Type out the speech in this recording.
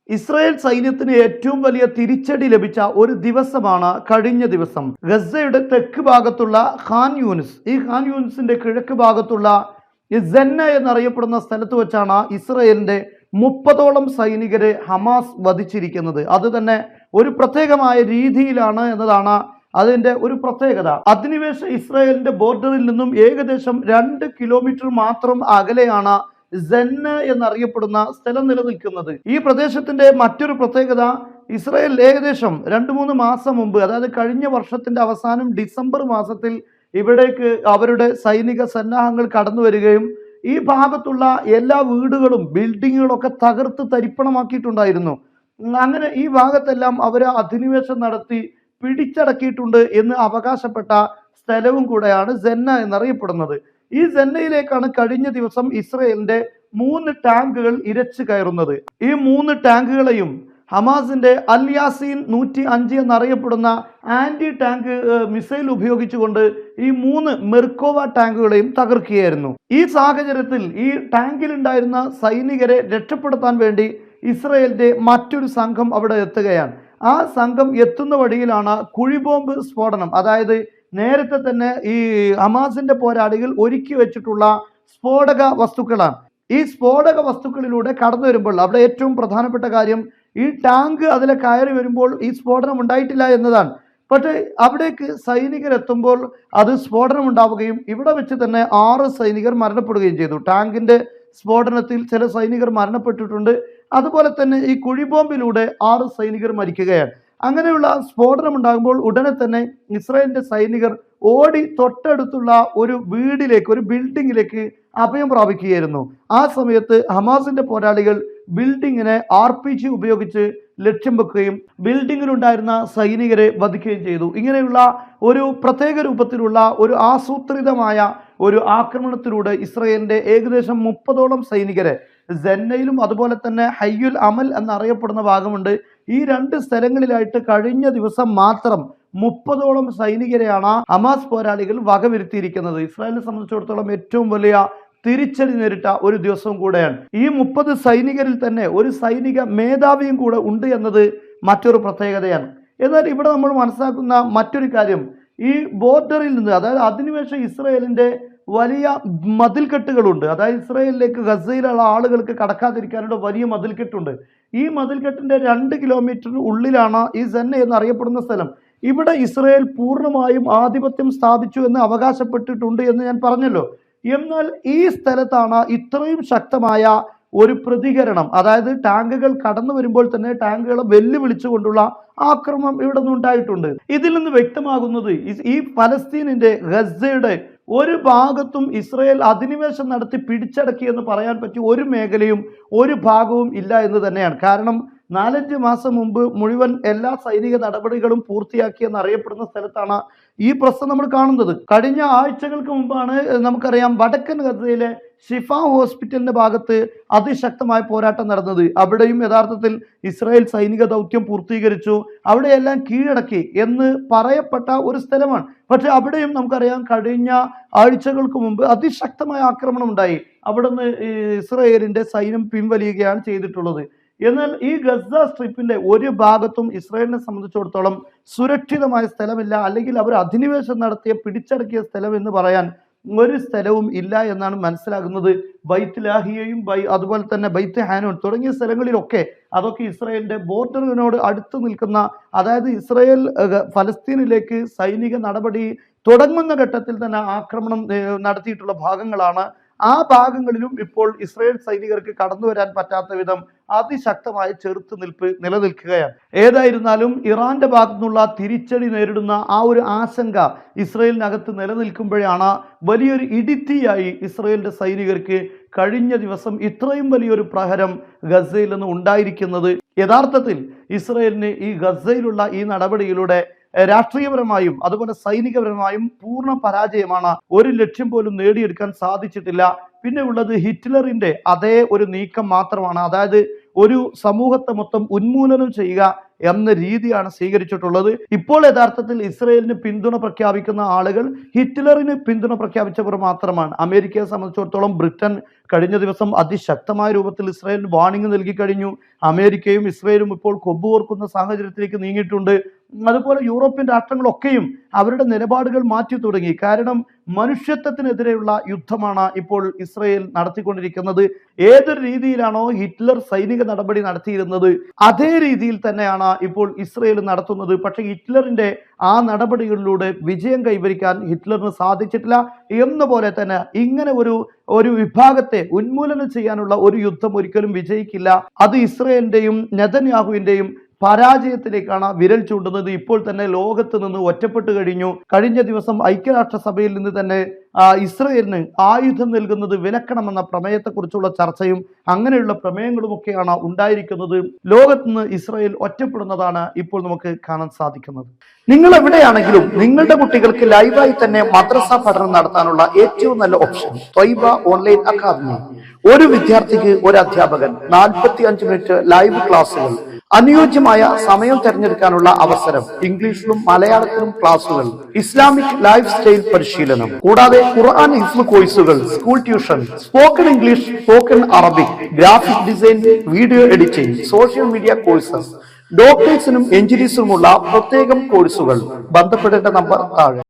Israel സൈന്യത്തിന് ഏറ്റവും വലിയ തിരിച്ചടി ലഭിച്ച ഒരു ദിവസമാണ് കഴിഞ്ഞ ദിവസം. ഗസയുടെ തെക്ക് ഭാഗത്തുള്ള ഖാൻ യൂനിസ്, ഈ ഖാൻ യൂനിസിന്റെ കിഴക്ക് ഭാഗത്തുള്ള സെന്ന എന്നറിയപ്പെടുന്ന സ്ഥലത്ത് വെച്ചാണ് ഇസ്രായേലിന്റെ 30ഓളം സൈനികരെ ഹമാസ് വധിച്ചിരിക്കുന്നത്. അത് തന്നെ ഒരു പ്രത്യേകമായ രീതിയിലാണ് എന്നതാണ് അതിന്റെ ഒരു പ്രത്യേകത. അധിനിവേശ ഇസ്രായേലിന്റെ ബോർഡറിൽ നിന്നും ഏകദേശം 2 കിലോമീറ്റർ മാത്രം അകലെയാണ് സെന്ന എന്നറിയപ്പെടുന്ന സ്ഥലം നിലനിൽക്കുന്നത്. ഈ പ്രദേശത്തിന്റെ മറ്റൊരു പ്രത്യേകത, ഇസ്രായേൽ ഏകദേശം 2-3 മാസം മുമ്പ്, അതായത് കഴിഞ്ഞ വർഷത്തിന്റെ അവസാനം ഡിസംബർ മാസത്തിൽ ഇവിടേക്ക് അവരുടെ സൈനിക സന്നാഹങ്ങൾ കടന്നു വരികയും ഈ ഭാഗത്തുള്ള എല്ലാ വീടുകളും ബിൽഡിങ്ങുകളും ഒക്കെ തകർത്ത് തരിപ്പണമാക്കിയിട്ടുണ്ടായിരുന്നു. അങ്ങനെ ഈ ഭാഗത്തെല്ലാം അവർ അധിനിവേശം നടത്തി പിടിച്ചടക്കിയിട്ടുണ്ട് എന്ന് അവകാശപ്പെട്ട സ്ഥലവും കൂടെയാണ് സെന്ന എന്നറിയപ്പെടുന്നത്. ഈ സെന്നയിലേക്കാണ് കഴിഞ്ഞ ദിവസം ഇസ്രായേലിന്റെ 3 ടാങ്കുകൾ ഇരച്ചു കയറുന്നത്. ഈ 3 ടാങ്കുകളെയും ഹമാസിന്റെ അൽ യാസീൻ 105 എന്നറിയപ്പെടുന്ന ആന്റി ടാങ്ക് മിസൈൽ ഉപയോഗിച്ചുകൊണ്ട് ഈ 3 മെർക്കോവ ടാങ്കുകളെയും തകർക്കുകയായിരുന്നു. ഈ സാഹചര്യത്തിൽ ഈ ടാങ്കിലുണ്ടായിരുന്ന സൈനികരെ രക്ഷപ്പെടുത്താൻ വേണ്ടി ഇസ്രായേലിന്റെ മറ്റൊരു സംഘം അവിടെ എത്തുകയാണ്. ആ സംഘം എത്തുന്ന വഴിയിലാണ് കുഴിബോംബ് സ്ഫോടനം, അതായത് നേരത്തെ തന്നെ ഈ ഹമാസിന്റെ പോരാളികൾ ഒരുക്കി വെച്ചിട്ടുള്ള സ്ഫോടക വസ്തുക്കളാണ്. ഈ സ്ഫോടക വസ്തുക്കളിലൂടെ കടന്നു വരുമ്പോൾ അവിടെ ഏറ്റവും പ്രധാനപ്പെട്ട കാര്യം, ഈ ടാങ്ക് അതിലെ കയറി വരുമ്പോൾ ഈ സ്ഫോടനം ഉണ്ടായിട്ടില്ല എന്നതാണ്. പക്ഷേ അവിടേക്ക് സൈനികരെത്തുമ്പോൾ അത് സ്ഫോടനം ഉണ്ടാവുകയും ഇവിടെ വെച്ച് തന്നെ 6 സൈനികർ മരണപ്പെടുകയും ചെയ്തു. ടാങ്കിന്റെ സ്ഫോടനത്തിൽ ചില സൈനികർ മരണപ്പെട്ടിട്ടുണ്ട്. അതുപോലെ തന്നെ ഈ കുഴിബോംബിലൂടെ 6 സൈനികർ മരിക്കുകയാണ്. അങ്ങനെയുള്ള സ്ഫോടനം ഉണ്ടാകുമ്പോൾ ഉടനെ തന്നെ ഇസ്രായേലിന്റെ സൈനികർ ഓടി തൊട്ടടുത്തുള്ള ഒരു വീടിലേക്ക്, ഒരു ബിൽഡിങ്ങിലേക്ക് അഭയം പ്രാപിക്കുകയായിരുന്നു. ആ സമയത്ത് ഹമാസിന്റെ പോരാളികൾ ബിൽഡിങ്ങിനെ RPG ഉപയോഗിച്ച് ലക്ഷ്യം വെക്കുകയും ബിൽഡിങ്ങിലുണ്ടായിരുന്ന സൈനികരെ വധിക്കുകയും ചെയ്തു. ഇങ്ങനെയുള്ള ഒരു പ്രത്യേക രൂപത്തിലുള്ള ഒരു ആസൂത്രിതമായ ഒരു ആക്രമണത്തിലൂടെ ഇസ്രായേലിന്റെ ഏകദേശം 30ഓളം സൈനികരെ സെന്നയിലും അതുപോലെ തന്നെ ഹയ്യുൽ അമൽ എന്നറിയപ്പെടുന്ന ഭാഗമുണ്ട്, ഈ 2 സ്ഥലങ്ങളിലായിട്ട് കഴിഞ്ഞ ദിവസം മാത്രം 30ഓളം സൈനികരെയാണ് ഹമാസ് പോരാളികൾ വകവരുത്തിയിരിക്കുന്നത്. ഇസ്രായേലിനെ സംബന്ധിച്ചിടത്തോളം ഏറ്റവും വലിയ തിരിച്ചടി നേരിട്ട ഒരു ദിവസവും കൂടെയാണ്. ഈ 30 സൈനികരിൽ തന്നെ ഒരു സൈനിക മേധാവിയും കൂടെ ഉണ്ട് എന്നത് മറ്റൊരു പ്രത്യേകതയാണ്. എന്നാൽ ഇവിടെ നമ്മൾ മനസ്സിലാക്കുന്ന മറ്റൊരു കാര്യം, ഈ ബോർഡറിൽ നിന്ന്, അതായത് അധിനിവേശ ഇസ്രായേലിന്റെ വലിയ മതിൽക്കെട്ടുകളുണ്ട്. അതായത് ഇസ്രായേലിലേക്ക് ഗസയിലുള്ള ആളുകൾക്ക് കടക്കാതിരിക്കാനുള്ള വലിയ മതിൽക്കെട്ടുണ്ട്. ഈ മതിൽക്കെട്ടിന്റെ 2 കിലോമീറ്റർ ഉള്ളിലാണ് ഈ സെന്ന എന്നറിയപ്പെടുന്ന സ്ഥലം. ഇവിടെ ഇസ്രായേൽ പൂർണ്ണമായും ആധിപത്യം സ്ഥാപിച്ചു എന്ന് അവകാശപ്പെട്ടിട്ടുണ്ട് എന്ന് ഞാൻ പറഞ്ഞല്ലോ. എന്നാൽ ഈ സ്ഥലത്താണ് ഇത്രയും ശക്തമായ ഒരു പ്രതികരണം, അതായത് ടാങ്കുകൾ കടന്നു വരുമ്പോൾ തന്നെ ടാങ്കുകളെ വെല്ലുവിളിച്ചുകൊണ്ടുള്ള ആക്രമണം ഇവിടെ നിന്ന് ഉണ്ടായിട്ടുണ്ട്. ഇതിൽ നിന്ന് വ്യക്തമാകുന്നത് ഈ ഫലസ്തീനിന്റെ ഗസയുടെ ഒരു ഭാഗത്തും ഇസ്രായേൽ അധിനിവേശം നടത്തി പിടിച്ചടക്കി എന്ന് പറയാൻ പറ്റിയ ഒരു മേഖലയും ഒരു ഭാഗവും ഇല്ല എന്ന് തന്നെയാണ്. കാരണം 4-5 മാസം മുമ്പ് മുഴുവൻ എല്ലാ സൈനിക നടപടികളും പൂർത്തിയാക്കിയെന്ന് അറിയപ്പെടുന്ന സ്ഥലത്താണ് ഈ പ്രശ്നം നമ്മൾ കാണുന്നത്. കഴിഞ്ഞ ആഴ്ചകൾക്ക് മുമ്പാണ് നമുക്കറിയാം വടക്കൻ ഗസയിലെ ഷിഫ ഹോസ്പിറ്റലിന്റെ ഭാഗത്ത് അതിശക്തമായ പോരാട്ടം നടന്നത്. അവിടെയും യഥാർത്ഥത്തിൽ ഇസ്രായേൽ സൈനിക ദൗത്യം പൂർത്തീകരിച്ചു, അവിടെയെല്ലാം കീഴടക്കി എന്ന് പറയപ്പെട്ട ഒരു സ്ഥലമാണ്. പക്ഷെ അവിടെയും നമുക്കറിയാം കഴിഞ്ഞ ആഴ്ചകൾക്ക് മുമ്പ് അതിശക്തമായ ആക്രമണം ഉണ്ടായി. അവിടുന്ന് ഇസ്രായേലിന്റെ സൈന്യം പിൻവലിയുകയാണ് ചെയ്തിട്ടുള്ളത്. എന്നാൽ ഈ ഗസ സ്ട്രിപ്പിന്റെ ഒരു ഭാഗത്തും ഇസ്രായേലിനെ സംബന്ധിച്ചിടത്തോളം സുരക്ഷിതമായ സ്ഥലമില്ല, അല്ലെങ്കിൽ അവർ അധിനിവേശം നടത്തിയ പിടിച്ചടക്കിയ സ്ഥലം എന്ന് പറയാൻ ഒരു സ്ഥലവും ഇല്ല എന്നാണ് മനസ്സിലാകുന്നത്. ബൈത്ത് ലാഹിയയും അതുപോലെ തന്നെ ബൈത്ത് ഹാനോൻ തുടങ്ങിയ സ്ഥലങ്ങളിലൊക്കെ അതൊക്കെ ഇസ്രായേലിന്റെ ബോർഡറിനോട് അടുത്ത് നിൽക്കുന്ന, അതായത് ഇസ്രായേൽ ഫലസ്തീനിലേക്ക് സൈനിക നടപടി തുടങ്ങുന്ന ഘട്ടത്തിൽ തന്നെ ആക്രമണം നടത്തിയിട്ടുള്ള ഭാഗങ്ങളാണ്. ആ ഭാഗങ്ങളിലും ഇപ്പോൾ ഇസ്രായേൽ സൈനികർക്ക് കടന്നു വരാൻ പറ്റാത്ത വിധം അതിശക്തമായ ചെറുത്തുനിൽപ്പ് നിലനിൽക്കുകയാണ്. ഏതായിരുന്നാലും ഇറാന്റെ ഭാഗത്തു നിന്നുള്ള തിരിച്ചടി നേരിടുന്ന ആ ഒരു ആശങ്ക ഇസ്രായേലിനകത്ത് നിലനിൽക്കുമ്പോഴാണ് വലിയൊരു ഇടിത്തിയായി ഇസ്രായേലിന്റെ സൈനികർക്ക് കഴിഞ്ഞ ദിവസം ഇത്രയും വലിയൊരു പ്രഹരം ഗസയിൽ നിന്ന് ഉണ്ടായിരിക്കുന്നത്. യഥാർത്ഥത്തിൽ ഇസ്രായേലിന് ഈ ഗസയിലുള്ള ഈ നടപടിയിലൂടെ രാഷ്ട്രീയപരമായും അതുപോലെ സൈനികപരമായും പൂർണ്ണ പരാജയമാണ്. ഒരു ലക്ഷ്യം പോലും നേടിയെടുക്കാൻ സാധിച്ചിട്ടില്ല. പിന്നെ ഉള്ളത് ഹിറ്റ്ലറിന്റെ അതേ ഒരു നീക്കം മാത്രമാണ്. അതായത് ഒരു സമൂഹത്തെ മൊത്തം ഉന്മൂലനം ചെയ്യുക എന്ന രീതിയാണ് സ്വീകരിച്ചിട്ടുള്ളത്. ഇപ്പോൾ യഥാർത്ഥത്തിൽ ഇസ്രയേലിന് പിന്തുണ പ്രഖ്യാപിക്കുന്ന ആളുകൾ ഹിറ്റ്ലറിന് പിന്തുണ പ്രഖ്യാപിച്ചവർ മാത്രമാണ്. അമേരിക്കയെ സംബന്ധിച്ചിടത്തോളം ബ്രിട്ടൻ കഴിഞ്ഞ ദിവസം അതിശക്തമായ രൂപത്തിൽ ഇസ്രയേലിന് വാർണിംഗ് നൽകി കഴിഞ്ഞു. അമേരിക്കയും ഇസ്രയേലും ഇപ്പോൾ കൊമ്പുകോർക്കുന്ന സാഹചര്യത്തിലേക്ക് നീങ്ങിയിട്ടുണ്ട്. അതുപോലെ യൂറോപ്യൻ രാഷ്ട്രങ്ങളൊക്കെയും അവരുടെ നിലപാടുകൾ മാറ്റി തുടങ്ങി. കാരണം മനുഷ്യത്വത്തിനെതിരെയുള്ള യുദ്ധമാണ് ഇപ്പോൾ ഇസ്രയേൽ നടത്തിക്കൊണ്ടിരിക്കുന്നത്. ഏതൊരു രീതിയിലാണോ ഹിറ്റ്ലർ സൈനിക നടപടി നടത്തിയിരുന്നത് അതേ രീതിയിൽ തന്നെയാണ് ഇപ്പോൾ ഇസ്രയേൽ നടത്തുന്നത്. പക്ഷേ ഹിറ്റ്ലറിന്റെ ആ നടപടികളിലൂടെ വിജയം കൈവരിക്കാൻ ഹിറ്റ്ലറിന് സാധിച്ചിട്ടില്ല. എന്ന പോലെ തന്നെ ഇങ്ങനെ ഒരു വിഭാഗത്തെ ഉന്മൂലനം ചെയ്യാനുള്ള ഒരു യുദ്ധം ഒരിക്കലും വിജയിക്കില്ല. അത് ഇസ്രയേലിന്റെയും നെതന്യാഹുവിന്റെയും പരാജയത്തിലേക്കാണ് വിരൽ ചൂണ്ടുന്നത്. ഇപ്പോൾ തന്നെ ലോകത്ത് നിന്ന് ഒറ്റപ്പെട്ടു കഴിഞ്ഞു. കഴിഞ്ഞ ദിവസം ഐക്യരാഷ്ട്രസഭയിൽ നിന്ന് തന്നെ ഇസ്രയേലിന് ആയുധം നൽകുന്നത് വിലക്കണമെന്ന പ്രമേയത്തെക്കുറിച്ചുള്ള ചർച്ചയും അങ്ങനെയുള്ള പ്രമേയങ്ങളുമൊക്കെയാണ് ഉണ്ടായിരിക്കുന്നത്. ലോകത്ത് നിന്ന് ഇസ്രയേൽ ഒറ്റപ്പെടുന്നതാണ് ഇപ്പോൾ നമുക്ക് കാണാൻ സാധിക്കുന്നത്. നിങ്ങൾ എവിടെയാണെങ്കിലും നിങ്ങളുടെ കുട്ടികൾക്ക് ലൈവായി തന്നെ മദ്രസ പഠനം നടത്താനുള്ള ഏറ്റവും നല്ല ഓപ്ഷൻ ത്വയ്ബ ഓൺലൈൻ അക്കാദമി. ഒരു വിദ്യാർത്ഥിക്ക് ഒരു അധ്യാപകൻ, 45 മിനിറ്റ് ലൈവ് ക്ലാസുകൾ, അനുയോജ്യമായ സമയം തിരഞ്ഞെടുക്കാനുള്ള അവസരം, ഇംഗ്ലീഷിലും മലയാളത്തിലും ക്ലാസുകൾ, ഇസ്ലാമിക് ലൈഫ് സ്റ്റൈൽ പരിശീലനം, കൂടാതെ ഖുർആൻ ഹിഫ്ള് കോഴ്സുകൾ, school tuition, spoken English, spoken Arabic, graphic design, video editing, social media courses, ഡോക്ടേഴ്സിനും എഞ്ചിനീയേഴ്സിനുമുള്ള പ്രത്യേകം കോഴ്സുകൾ. ബന്ധപ്പെടേണ്ട നമ്പർ താഴെ.